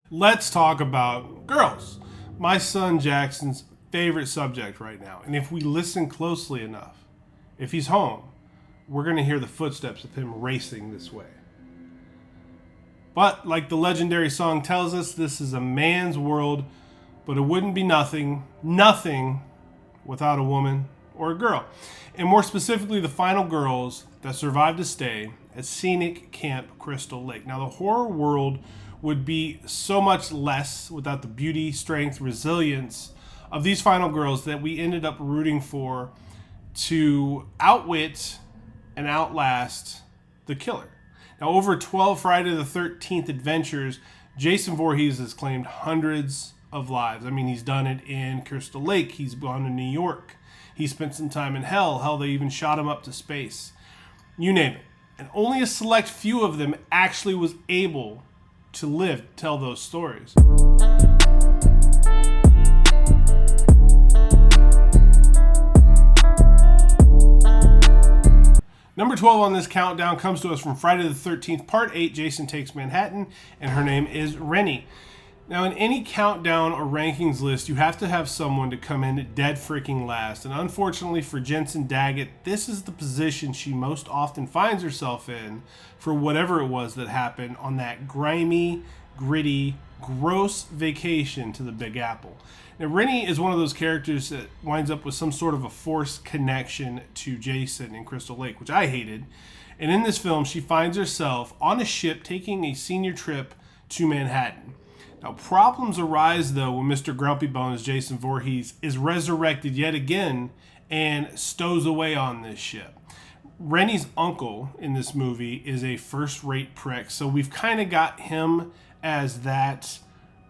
Let's talk about girls. My son Jackson's favorite subject right now. And if we listen closely enough, if he's home, we're going to hear the footsteps of him racing this way. But like the legendary song tells us, this is a man's world, but it wouldn't be nothing without a woman or a girl. And more specifically, the final girls that survived to stay at scenic Camp Crystal Lake. Now, the horror world would be so much less without the beauty, strength, resilience of these final girls that we ended up rooting for to outwit and outlast the killer. Now, over 12 Friday the 13th adventures, Jason Voorhees has claimed hundreds of lives. I mean, he's done it in Crystal Lake. He's gone to New York. He spent some time in hell. Hell, they even shot him up to space. You name it. And only a select few of them actually was able to live to tell those stories. Number 12 on this countdown comes to us from Friday the 13th, Part 8, Jason Takes Manhattan, and her name is Rennie. Now, in any countdown or rankings list, you have to have someone to come in dead freaking last. And unfortunately for Jensen Daggett, this is the position she most often finds herself in for whatever it was that happened on that grimy, gritty, gross vacation to the Big Apple. Now, Rennie is one of those characters that winds up with some sort of a forced connection to Jason in Crystal Lake, which I hated. And in this film, she finds herself on a ship taking a senior trip to Manhattan. Now, problems arise, though, when Mr. Grumpy Bones, Jason Voorhees, is resurrected yet again and stows away on this ship. Rennie's uncle in this movie is a first-rate prick, so we've kind of got him as that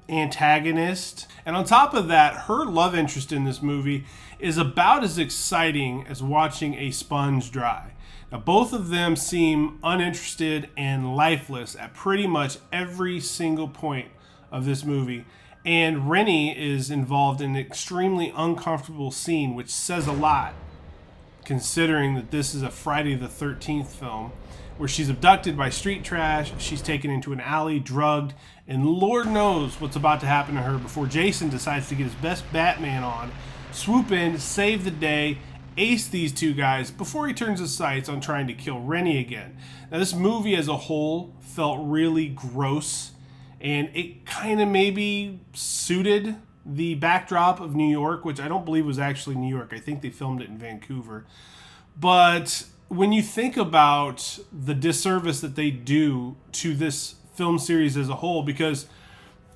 antagonist. And on top of that, her love interest in this movie is about as exciting as watching a sponge dry. Now, both of them seem uninterested and lifeless at pretty much every single point of this movie, and Rennie is involved in an extremely uncomfortable scene, which says a lot considering that this is a Friday the 13th film where she's abducted by street trash, she's taken into an alley, drugged, and Lord knows what's about to happen to her before Jason decides to get his best Batman on, swoop in, save the day, ace these two guys before he turns his sights on trying to kill Rennie again. Now, this movie as a whole felt really gross, and it kind of maybe suited the backdrop of New York, which I don't believe was actually New York. I think they filmed it in Vancouver. But when you think about the disservice that they do to this film series as a whole, because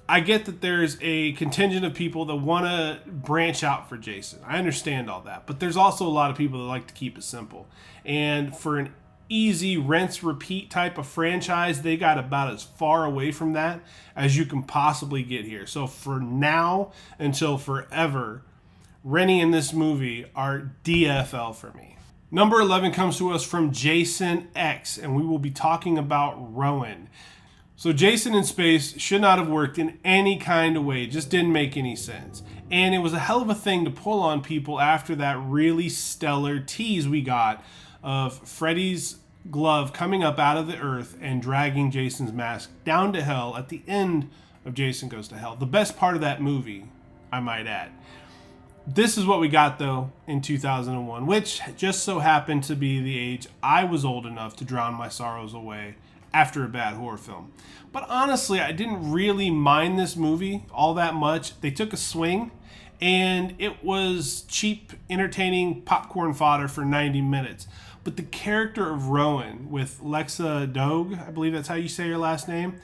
I get that there's a contingent of people that want to branch out for Jason. I understand all that. But there's also a lot of people that like to keep it simple. And for an easy rinse repeat type of franchise, they got about as far away from that as you can possibly get here. So for now until forever, Rennie in this movie are DFL for me. Number 11 comes to us from Jason X, and we will be talking about Rowan. So Jason in space should not have worked in any kind of way. It just didn't make any sense. And it was a hell of a thing to pull on people after that really stellar tease we got of Freddy's glove coming up out of the earth and dragging Jason's mask down to hell at the end of Jason Goes to Hell. The best part of that movie, I might add. This is what we got, though, in 2001, which just so happened to be the age I was old enough to drown my sorrows away after a bad horror film. But honestly, I didn't really mind this movie all that much. They took a swing, and it was cheap, entertaining popcorn fodder for 90 minutes. But the character of Rowan with Lexa Dogue, I believe that's how you say her last name,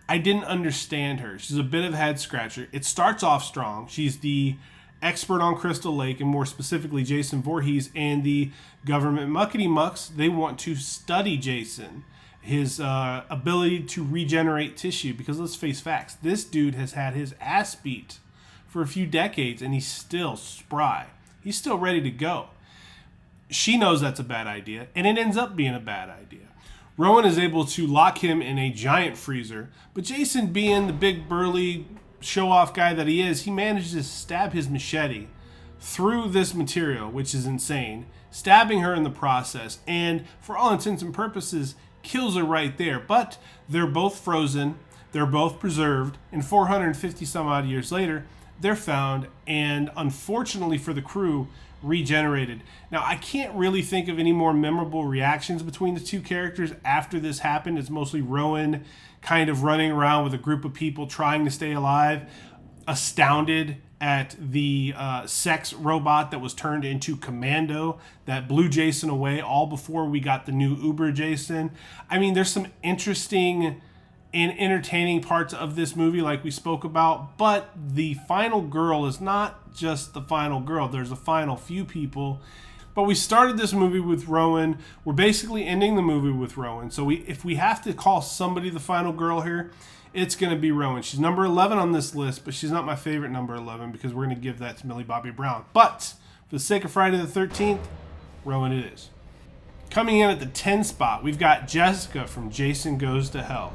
I didn't understand her. She's a bit of a head scratcher. It starts off strong. She's the expert on Crystal Lake, and more specifically Jason Voorhees and the government muckety mucks. They want to study Jason, his ability to regenerate tissue, because let's face facts, this dude has had his ass beat for a few decades and he's still spry. He's still ready to go. She knows that's a bad idea, and it ends up being a bad idea. Rowan is able to lock him in a giant freezer, but Jason, being the big burly show-off guy that he is, he manages to stab his machete through this material, which is insane, stabbing her in the process, and for all intents and purposes, kills her right there. But they're both frozen. They're both preserved, and 450 some odd years later, they're found and, unfortunately for the crew, regenerated. Now, I can't really think of any more memorable reactions between the two characters after this happened. It's mostly Rowan kind of running around with a group of people trying to stay alive, astounded at the sex robot that was turned into Commando that blew Jason away all before we got the new Uber Jason. I mean, there's some interesting and entertaining parts of this movie like we spoke about, but the final girl is not just the final girl. There's a final few people. But we started this movie with Rowan. We're basically ending the movie with Rowan. So if we have to call somebody the final girl here, it's going to be Rowan. She's number 11 on this list, but she's not my favorite number 11 because we're going to give that to Millie Bobby Brown. But for the sake of Friday the 13th, Rowan it is. Coming in at the 10 spot, we've got Jessica from Jason Goes to Hell.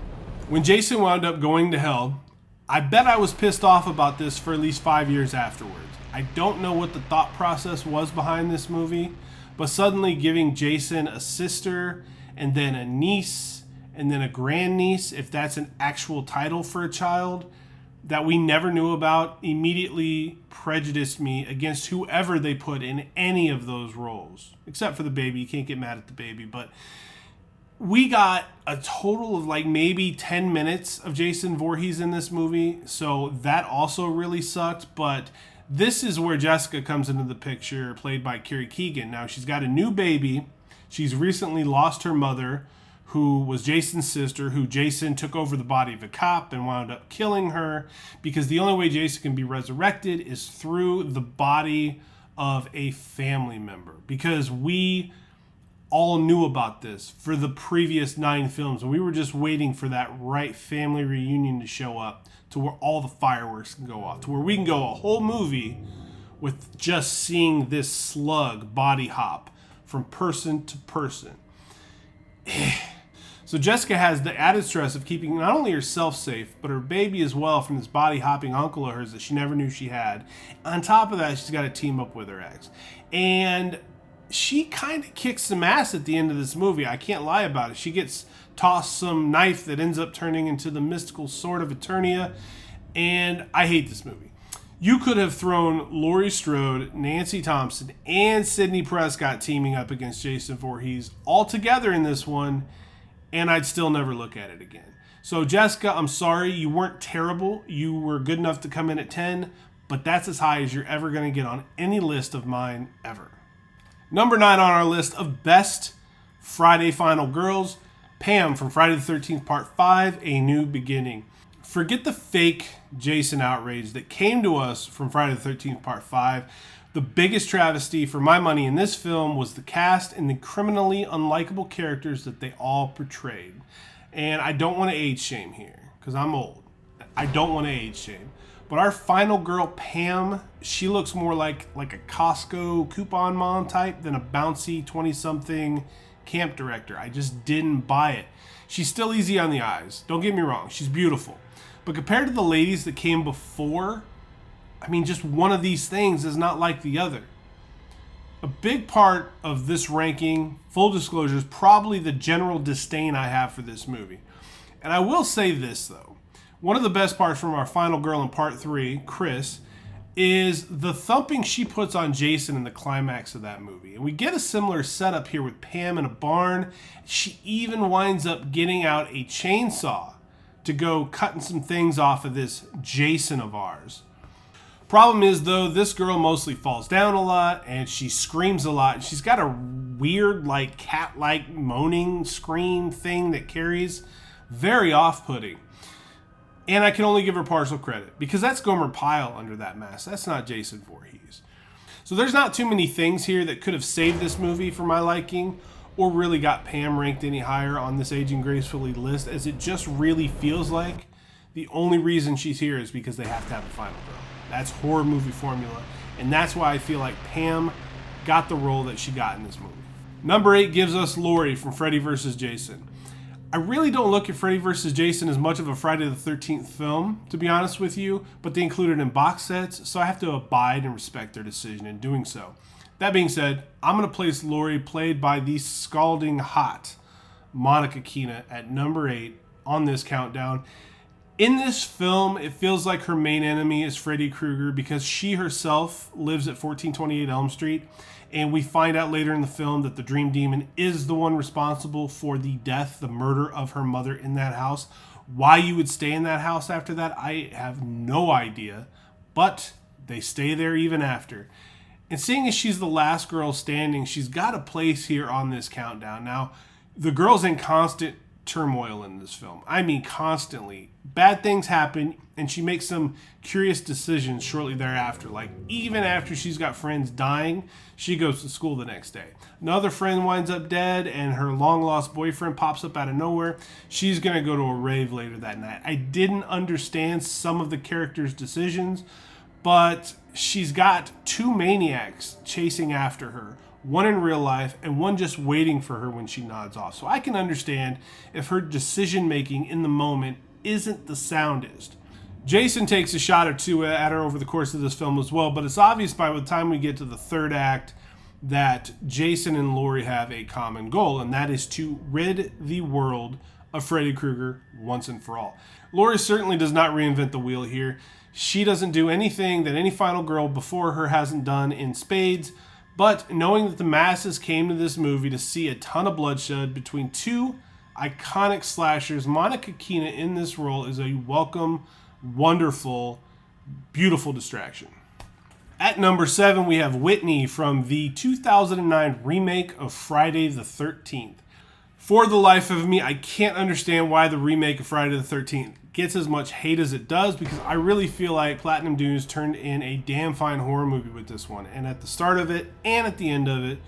When Jason wound up going to hell, I bet I was pissed off about this for at least 5 years afterwards. I don't know what the thought process was behind this movie, but suddenly giving Jason a sister and then a niece and then a grandniece, if that's an actual title for a child that we never knew about, immediately prejudiced me against whoever they put in any of those roles. Except for the baby. You can't get mad at the baby, but we got a total of like maybe 10 minutes of Jason Voorhees in this movie, so that also really sucked. But this is where Jessica comes into the picture, played by Carrie Keegan. Now, she's got a new baby. She's recently lost her mother, who was Jason's sister, who Jason took over the body of a cop and wound up killing her, because the only way Jason can be resurrected is through the body of a family member. Because we all knew about this for the previous 9 films, and we were just waiting for that right family reunion to show up to where all the fireworks can go off, to where we can go a whole movie with just seeing this slug body hop from person to person. So Jessica has the added stress of keeping not only herself safe, but her baby as well from this body hopping uncle of hers that she never knew she had. On top of that, she's got to team up with her ex. And she kind of kicks some ass at the end of this movie. I can't lie about it. She gets tossed some knife that ends up turning into the mystical sword of Eternia. And I hate this movie. You could have thrown Laurie Strode, Nancy Thompson, and Sidney Prescott teaming up against Jason Voorhees all together in this one, and I'd still never look at it again. So Jessica, I'm sorry. You weren't terrible. You were good enough to come in at 10, but that's as high as you're ever going to get on any list of mine ever. Number 9 on our list of best Friday final girls, Pam from Friday the 13th Part 5, A New Beginning. Forget the fake Jason outrage that came to us from Friday the 13th Part 5. The biggest travesty for my money in this film was the cast and the criminally unlikable characters that they all portrayed. And I don't want to age shame here, because I'm old. I don't want to age shame. But our final girl, Pam, she looks more like a Costco coupon mom type than a bouncy 20-something camp director. I just didn't buy it. She's still easy on the eyes. Don't get me wrong. She's beautiful. But compared to the ladies that came before, I mean, just one of these things is not like the other. A big part of this ranking, full disclosure, is probably the general disdain I have for this movie. And I will say this, though. One of the best parts from our final girl in Part 3, Chris, is the thumping she puts on Jason in the climax of that movie. And we get a similar setup here with Pam in a barn. She even winds up getting out a chainsaw to go cutting some things off of this Jason of ours. Problem is, though, this girl mostly falls down a lot and she screams a lot. She's got a weird, like, cat-like moaning scream thing that carries. Very off-putting. And I can only give her partial credit, because that's Gomer Pyle under that mask. That's not Jason Voorhees. So there's not too many things here that could have saved this movie for my liking, or really got Pam ranked any higher on this Aging Gracefully list, as it just really feels like the only reason she's here is because they have to have a final girl. That's horror movie formula, and that's why I feel like Pam got the role that she got in this movie. Number 8 gives us Laurie from Freddy vs. Jason. I really don't look at Freddy vs. Jason as much of a Friday the 13th film, to be honest with you, but they include it in box sets, so I have to abide and respect their decision in doing so. That being said, I'm going to place Laurie, played by the scalding hot Monica Keena, at number 8 on this countdown. In this film, it feels like her main enemy is Freddy Krueger because she herself lives at 1428 Elm Street. And we find out later in the film that the Dream Demon is the one responsible for the death, the murder of her mother in that house. Why you would stay in that house after that, I have no idea. But they stay there even after. And seeing as she's the last girl standing, she's got a place here on this countdown. Now, the girl's in constant turmoil in this film. I mean, constantly. Bad things happen, and she makes some curious decisions shortly thereafter. Like, even after she's got friends dying, she goes to school the next day. Another friend winds up dead, and her long-lost boyfriend pops up out of nowhere. She's going to go to a rave later that night. I didn't understand some of the characters' decisions, but she's got two maniacs chasing after her. One in real life and one just waiting for her when she nods off. So I can understand if her decision making in the moment isn't the soundest. Jason takes a shot or two at her over the course of this film as well, but it's obvious by the time we get to the third act that Jason and Laurie have a common goal, and that is to rid the world of Freddy Krueger once and for all. Laurie certainly does not reinvent the wheel here. She doesn't do anything that any final girl before her hasn't done in spades. But knowing that the masses came to this movie to see a ton of bloodshed between two iconic slashers, Monica Keena in this role is a welcome, wonderful, beautiful distraction. At number 7, we have Whitney from the 2009 remake of Friday the 13th. For the life of me, I can't understand why the remake of Friday the 13th gets as much hate as it does, because I really feel like Platinum Dunes turned in a damn fine horror movie with this one. And at the start of it and at the end of it,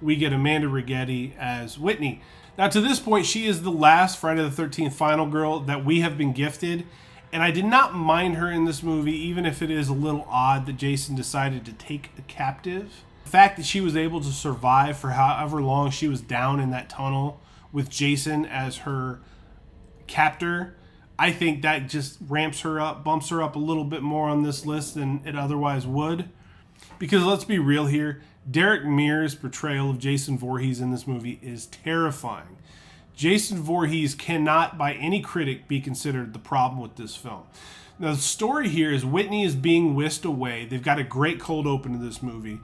we get Amanda Rigetti as Whitney. Now, to this point, she is the last Friday the 13th final girl that we have been gifted. And I did not mind her in this movie, even if it is a little odd that Jason decided to take a captive. The fact that she was able to survive for however long she was down in that tunnel with Jason as her captor, I think that just ramps her up, bumps her up a little bit more on this list than it otherwise would. Because let's be real here, Derek Mears' portrayal of Jason Voorhees in this movie is terrifying. Jason Voorhees cannot, by any critic, be considered the problem with this film. Now, the story here is Whitney is being whisked away. They've got a great cold open to this movie.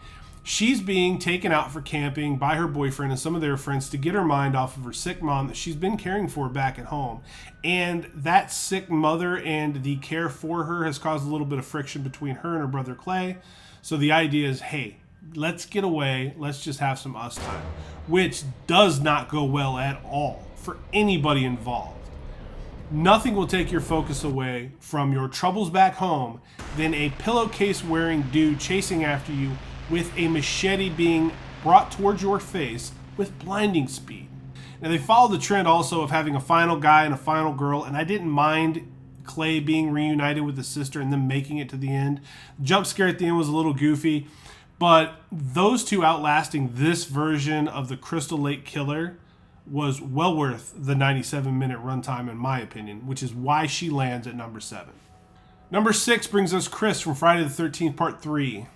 She's being taken out for camping by her boyfriend and some of their friends to get her mind off of her sick mom that she's been caring for back at home. And that sick mother and the care for her has caused a little bit of friction between her and her brother Clay. So the idea is, hey, let's get away. Let's just have some us time, which does not go well at all for anybody involved. Nothing will take your focus away from your troubles back home than a pillowcase wearing dude chasing after you with a machete being brought towards your face with blinding speed. Now, they follow the trend also of having a final guy and a final girl, and I didn't mind Clay being reunited with his sister and then making it to the end. The jump scare at the end was a little goofy, but those two outlasting this version of the Crystal Lake Killer was well worth the 97-minute runtime, in my opinion, which is why she lands at number 7. Number 6 brings us Chris from Friday the 13th Part 3.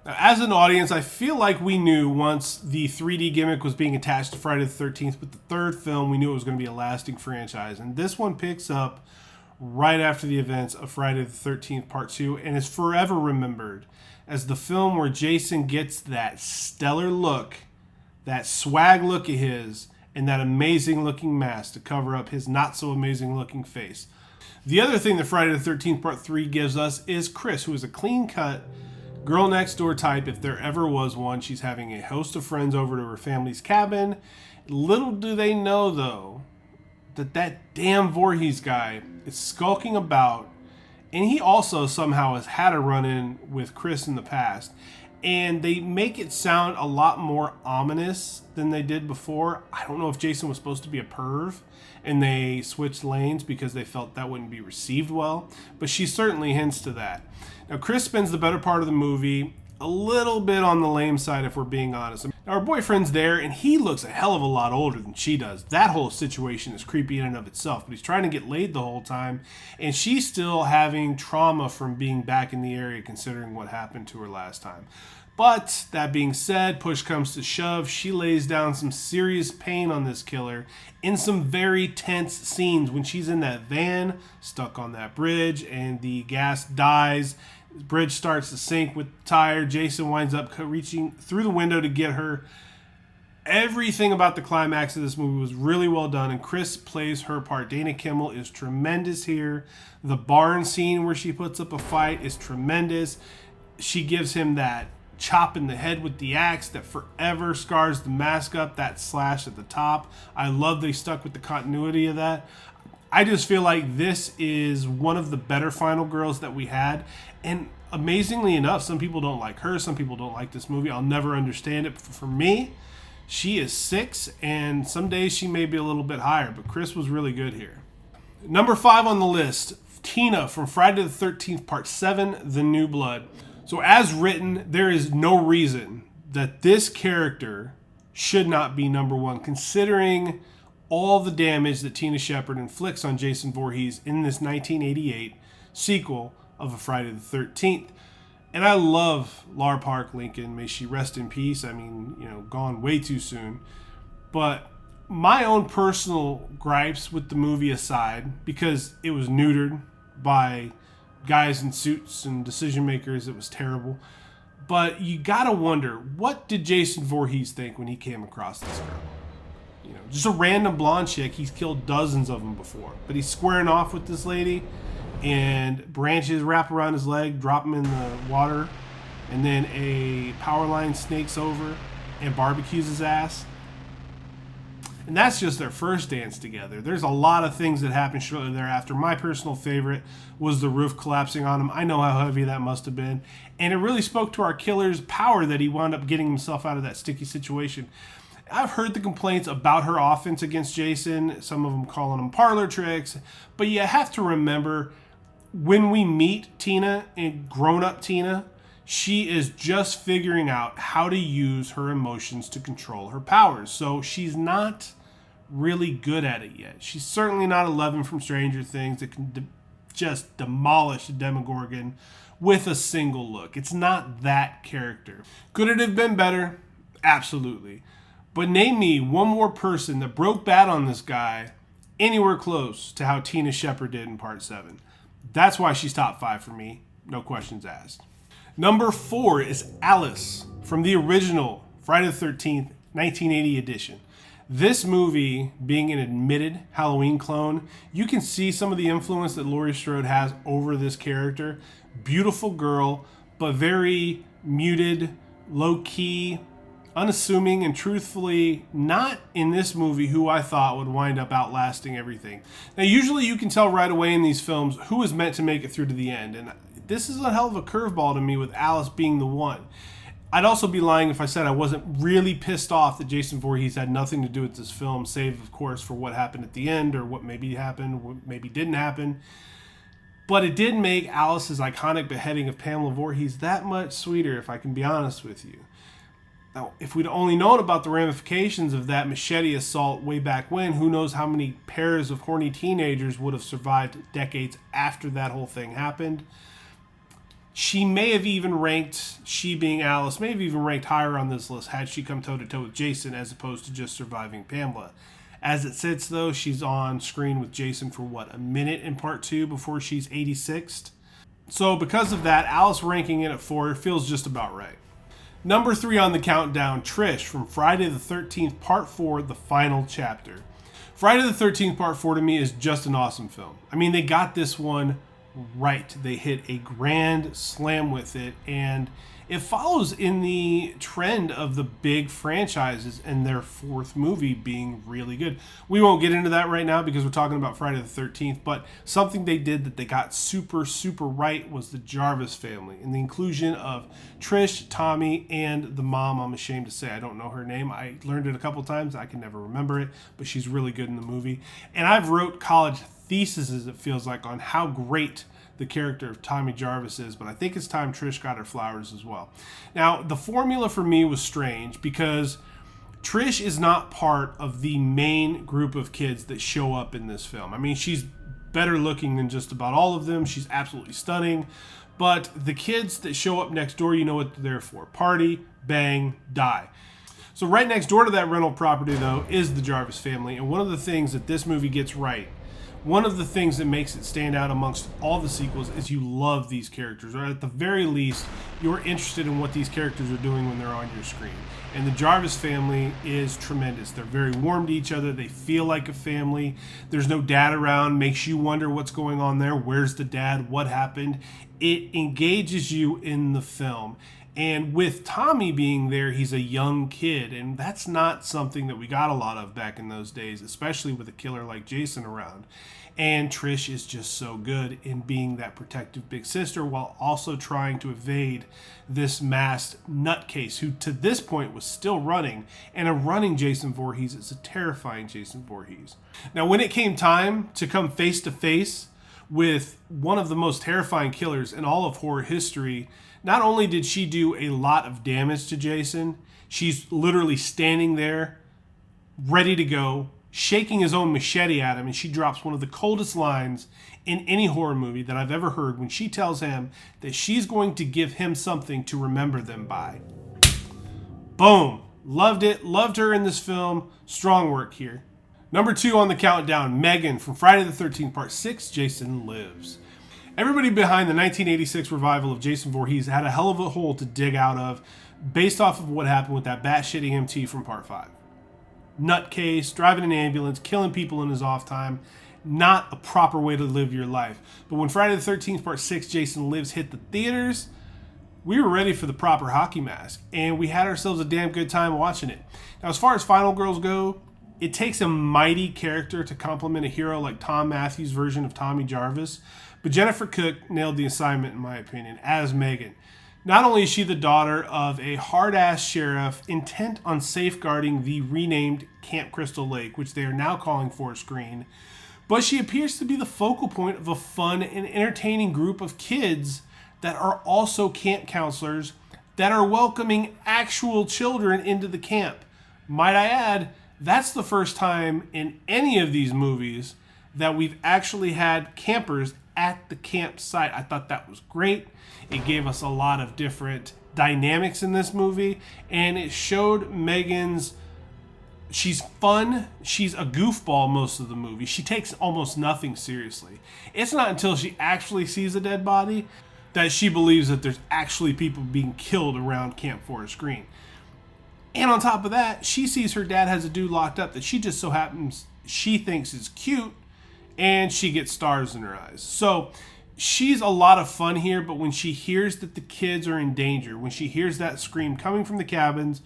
Now, as an audience, I feel like we knew once the 3D gimmick was being attached to Friday the 13th, but the third film, we knew it was going to be a lasting franchise. And this one picks up right after the events of Friday the 13th Part 2 and is forever remembered as the film where Jason gets that stellar look, that swag look of his, and that amazing looking mask to cover up his not so amazing looking face. The other thing that Friday the 13th Part 3 gives us is Chris, who is a clean-cut girl next door type if there ever was one. She's having a host of friends over to her family's cabin. Little do they know, though, that damn Voorhees guy is skulking about, and he also somehow has had a run-in with Chris in the past. And they make it sound a lot more ominous than they did before. I don't know if Jason was supposed to be a perv and they switched lanes because they felt that wouldn't be received well, but she certainly hints to that. Now, Chris spends the better part of the movie a little bit on the lame side, if we're being honest. Now, her boyfriend's there, and he looks a hell of a lot older than she does. That whole situation is creepy in and of itself, but he's trying to get laid the whole time, and she's still having trauma from being back in the area, considering what happened to her last time. But that being said, push comes to shove, she lays down some serious pain on this killer in some very tense scenes when she's in that van, stuck on that bridge, and the gas dies. The bridge starts to sink with the tire. Jason winds up reaching through the window to get her. Everything about the climax of this movie was really well done, and Chris plays her part. Dana Kimmel is tremendous here. The barn scene where she puts up a fight is tremendous. She gives him that chop in the head with the axe that forever scars the mask up, that slash at the top. I love they stuck with the continuity of that. I just feel like this is one of the better final girls that we had. And amazingly enough, some people don't like her. Some people don't like this movie. I'll never understand it. But for me, she is 6, and some days she may be a little bit higher. But Chris was really good here. Number 5 on the list, Tina from Friday the 13th, Part 7, The New Blood. So as written, there is no reason that this character should not be number 1, considering all the damage that Tina Shepard inflicts on Jason Voorhees in this 1988 sequel of A Friday the 13th. And I love Lar Park Lincoln. May she rest in peace. I mean, gone way too soon. But my own personal gripes with the movie aside, because it was neutered by guys in suits and decision makers, it was terrible. But you gotta wonder, what did Jason Voorhees think when he came across this girl? Just a random blonde chick. He's killed dozens of them before, but he's squaring off with this lady, and branches wrap around his leg, drop him in the water, and then a power line snakes over and barbecues his ass. And that's just their first dance together. There's a lot of things that happen shortly thereafter. My personal favorite was the roof collapsing on him. I know how heavy that must have been. And it really spoke to our killer's power that he wound up getting himself out of that sticky situation. I've heard the complaints about her offense against Jason, some of them calling them parlor tricks. But you have to remember, when we meet Tina, and grown-up Tina, she is just figuring out how to use her emotions to control her powers. So she's not really good at it yet. She's certainly not 11 from Stranger Things that can just demolish a Demogorgon with a single look. It's not that character. Could it have been better? Absolutely. But name me one more person that broke bad on this guy anywhere close to how Tina Shepard did in Part 7. That's why she's top 5 for me. No questions asked. Number 4 is Alice from the original Friday the 13th, 1980 edition. This movie, being an admitted Halloween clone, you can see some of the influence that Laurie Strode has over this character. Beautiful girl, but very muted, low-key, unassuming, and truthfully not in this movie who I thought would wind up outlasting everything. Now, usually you can tell right away in these films who is meant to make it through to the end, and this is a hell of a curveball to me with Alice being the one. I'd also be lying if I said I wasn't really pissed off that Jason Voorhees had nothing to do with this film, save, of course, for what happened at the end, or what maybe happened, what maybe didn't happen. But it did make Alice's iconic beheading of Pamela Voorhees that much sweeter, if I can be honest with you. Now, if we'd only known about the ramifications of that machete assault way back when, who knows how many pairs of horny teenagers would have survived decades after that whole thing happened. She may have even ranked, she being Alice, may have even ranked higher on this list had she come toe-to-toe with Jason as opposed to just surviving Pamela. As it sits, though, she's on screen with Jason for, a minute in Part 2 before she's 86th? So because of that, Alice ranking it at 4 feels just about right. Number 3 on the countdown, Trish from Friday the 13th, Part 4, The Final Chapter. Friday the 13th, Part 4 to me is just an awesome film. I mean, they got this one right. They hit a grand slam with it, and it follows in the trend of the big franchises and their 4th movie being really good. We won't get into that right now because we're talking about Friday the 13th, but something they did that they got super right was the Jarvis family and the inclusion of Trish, Tommy, and the mom. I'm ashamed to say I don't know her name. I learned it a couple times. I can never remember it, but she's really good in the movie. And I've wrote college theses, it feels like, on how great the character of Tommy Jarvis is, but I think it's time Trish got her flowers as well. Now, the formula for me was strange because Trish is not part of the main group of kids that show up in this film. I mean, she's better looking than just about all of them. She's absolutely stunning. But the kids that show up next door, you know what they're there for. Party, bang, die. So right next door to that rental property, though, is the Jarvis family. And one of the things that this movie gets right, one of the things that makes it stand out amongst all the sequels, is you love these characters. Or at the very least, you're interested in what these characters are doing when they're on your screen. And the Jarvis family is tremendous. They're very warm to each other. They feel like a family. There's no dad around. Makes you wonder what's going on there. Where's the dad? What happened? It engages you in the film. And with Tommy being there, he's a young kid. And that's not something that we got a lot of back in those days, especially with a killer like Jason around. And Trish is just so good in being that protective big sister while also trying to evade this masked nutcase who to this point was still running. And a running Jason Voorhees is a terrifying Jason Voorhees. Now, when it came time to come face to face with one of the most terrifying killers in all of horror history, not only did she do a lot of damage to Jason, she's literally standing there ready to go, shaking his own machete at him, and she drops one of the coldest lines in any horror movie that I've ever heard when she tells him that she's going to give him something to remember them by. Boom. Loved it. Loved her in this film. Strong work here. Number 2 on the countdown, Megan from Friday the 13th Part 6, Jason Lives. Everybody behind the 1986 revival of Jason Voorhees had a hell of a hole to dig out of based off of what happened with that batshit EMT from Part 5. Nutcase, driving an ambulance, killing people in his off time. Not a proper way to live your life. But when Friday the 13th Part 6, Jason Lives hit the theaters, we were ready for the proper hockey mask. And we had ourselves a damn good time watching it. Now, as far as final girls go, it takes a mighty character to complement a hero like Tom Matthews' version of Tommy Jarvis. But Jennifer Cook nailed the assignment, in my opinion, as Megan. Not only is she the daughter of a hard-ass sheriff intent on safeguarding the renamed Camp Crystal Lake, which they are now calling Forest Green, but she appears to be the focal point of a fun and entertaining group of kids that are also camp counselors that are welcoming actual children into the camp. Might I add, that's the first time in any of these movies that we've actually had campers at the campsite. I thought that was great. It gave us a lot of different dynamics in this movie, and it showed Megan's, she's fun, she's a goofball most of the movie. She takes almost nothing seriously. It's not until she actually sees a dead body that she believes that there's actually people being killed around Camp Forest Green. And on top of that, she sees her dad has a dude locked up that she just so happens she thinks is cute, and she gets stars in her eyes. So she's a lot of fun here, but when she hears that the kids are in danger, when she hears that scream coming from the cabins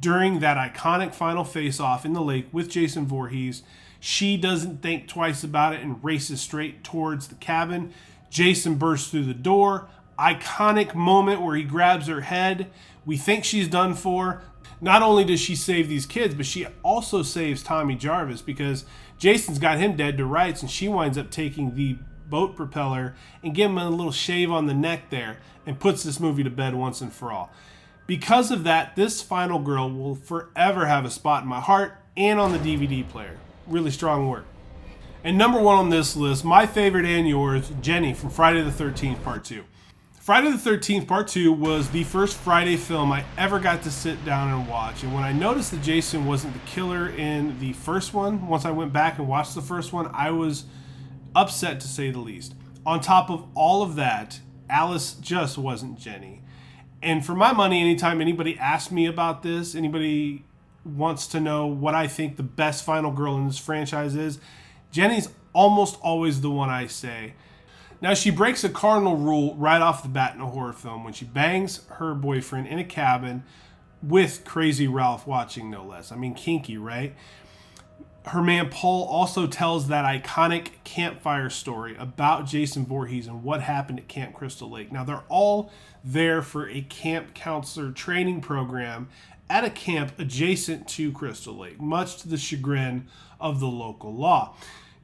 during that iconic final face-off in the lake with Jason Voorhees, she doesn't think twice about it and races straight towards the cabin. Jason bursts through the door. Iconic moment where he grabs her head. We think she's done for. Not only does she save these kids, but she also saves Tommy Jarvis because Jason's got him dead to rights, and she winds up taking the boat propeller and giving him a little shave on the neck there and puts this movie to bed once and for all. Because of that, this final girl will forever have a spot in my heart and on the DVD player. Really strong work. And number 1 on this list, my favorite and yours, Jenny from Friday the 13th Part 2. Friday the 13th Part 2 was the first Friday film I ever got to sit down and watch. And when I noticed that Jason wasn't the killer in the first one, once I went back and watched the first one, I was upset to say the least. On top of all of that, Alice just wasn't Jenny. And for my money, anytime anybody asks me about this, anybody wants to know what I think the best final girl in this franchise is, Jenny's almost always the one I say. Now, she breaks a cardinal rule right off the bat in a horror film when she bangs her boyfriend in a cabin with Crazy Ralph watching, no less. I mean, kinky, right? Her man Paul also tells that iconic campfire story about Jason Voorhees and what happened at Camp Crystal Lake. Now, they're all there for a camp counselor training program at a camp adjacent to Crystal Lake, much to the chagrin of the local law.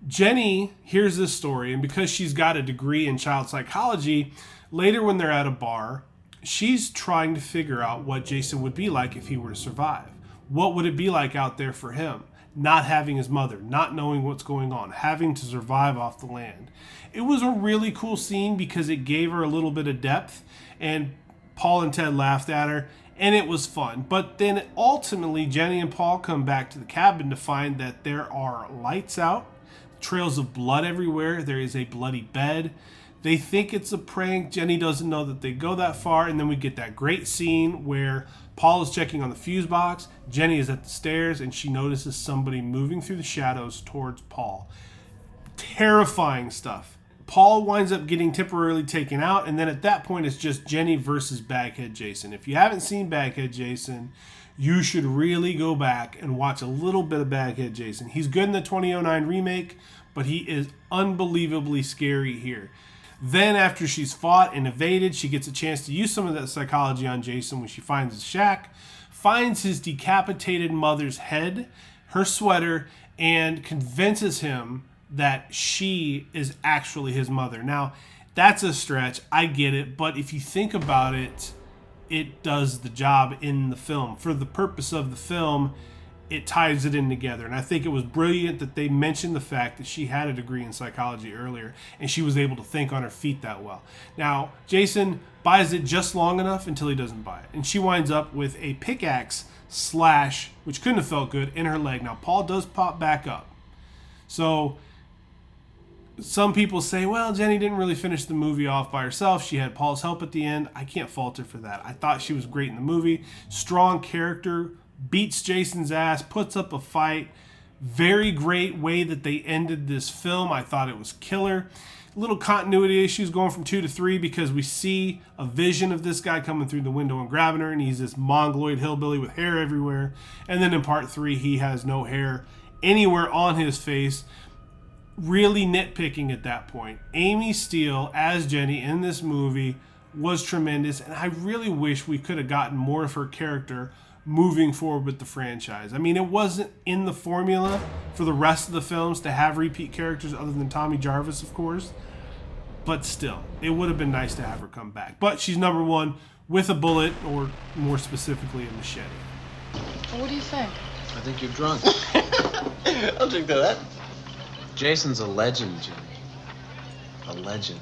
Jenny hears this story, and because she's got a degree in child psychology, later when they're at a bar, she's trying to figure out what Jason would be like if he were to survive. What would it be like out there for him? not having his mother, not knowing what's going on, having to survive off the land. It was a really cool scene because it gave her a little bit of depth, and Paul and Ted laughed at her, and it was fun. But then ultimately, Jenny and Paul come back to the cabin to find that there are lights out, trails of blood everywhere. There is a bloody bed. They think it's a prank. Jenny doesn't know that they go that far. And then we get that great scene where Paul is checking on the fuse box. Jenny is at the stairs and she notices somebody moving through the shadows towards Paul. Terrifying stuff. Paul winds up getting temporarily taken out, and then at that point it's just Jenny versus Baghead Jason. If you haven't seen Baghead Jason, you should really go back and watch a little bit of Baghead Jason. He's good in the 2009 remake, but he is unbelievably scary here. Then after she's fought and evaded, she gets a chance to use some of that psychology on Jason when she finds his shack, finds his decapitated mother's head, her sweater, and convinces him that she is actually his mother. Now, that's a stretch. I get it. But if you think about it, it does the job in the film. For the purpose of the film, it ties it in together. And I think it was brilliant that they mentioned the fact that she had a degree in psychology earlier and she was able to think on her feet that well. Now, Jason buys it just long enough until he doesn't buy it. And she winds up with a pickaxe slash, which couldn't have felt good, in her leg. Now, Paul does pop back up. So some people say, well, Jenny didn't really finish the movie off by herself. She had Paul's help at the end. I can't fault her for that. I thought she was great in the movie. Strong character, beats Jason's ass, puts up a fight. Very great way that they ended this film. I thought it was killer. Little continuity issues going from 2 to 3 because we see a vision of this guy coming through the window and grabbing her, and he's this mongoloid hillbilly with hair everywhere. And then in part 3, he has no hair anywhere on his face. Really nitpicking at that point. Amy Steele as Jenny in this movie was tremendous, and I really wish we could have gotten more of her character moving forward with the franchise. I mean, it wasn't in the formula for the rest of the films to have repeat characters other than Tommy Jarvis, of course, but still, it would have been nice to have her come back. But she's number one with a bullet, or more specifically a machete. Well, what do you think? I think you're drunk. I'll drink to that. Jason's a legend, Jenny. A legend.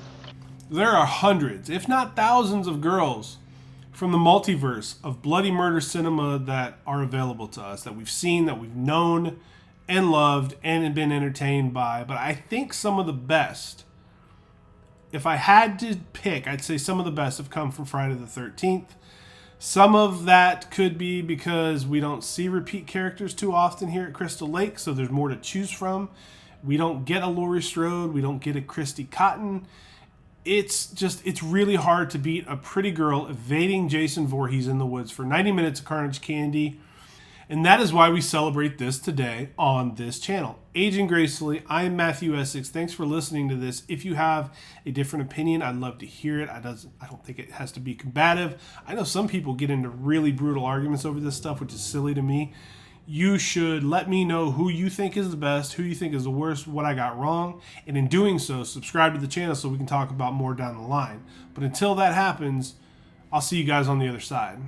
There are hundreds, if not thousands, of girls from the multiverse of bloody murder cinema that are available to us, that we've seen, that we've known and loved and been entertained by. But I think some of the best, if I had to pick, I'd say some of the best have come from Friday the 13th. Some of that could be because we don't see repeat characters too often here at Crystal Lake, so there's more to choose from. We don't get a Laurie Strode. We don't get a Christy Cotton. It's really hard to beat a pretty girl evading Jason Voorhees in the woods for 90 minutes of carnage candy. And that is why we celebrate this today on this channel. Aging Gracefully, I'm Matthew Essex. Thanks for listening to this. If you have a different opinion, I'd love to hear it. I don't think it has to be combative. I know some people get into really brutal arguments over this stuff, which is silly to me. You should let me know who you think is the best, who you think is the worst, what I got wrong, and in doing so, subscribe to the channel so we can talk about more down the line. But until that happens, I'll see you guys on the other side.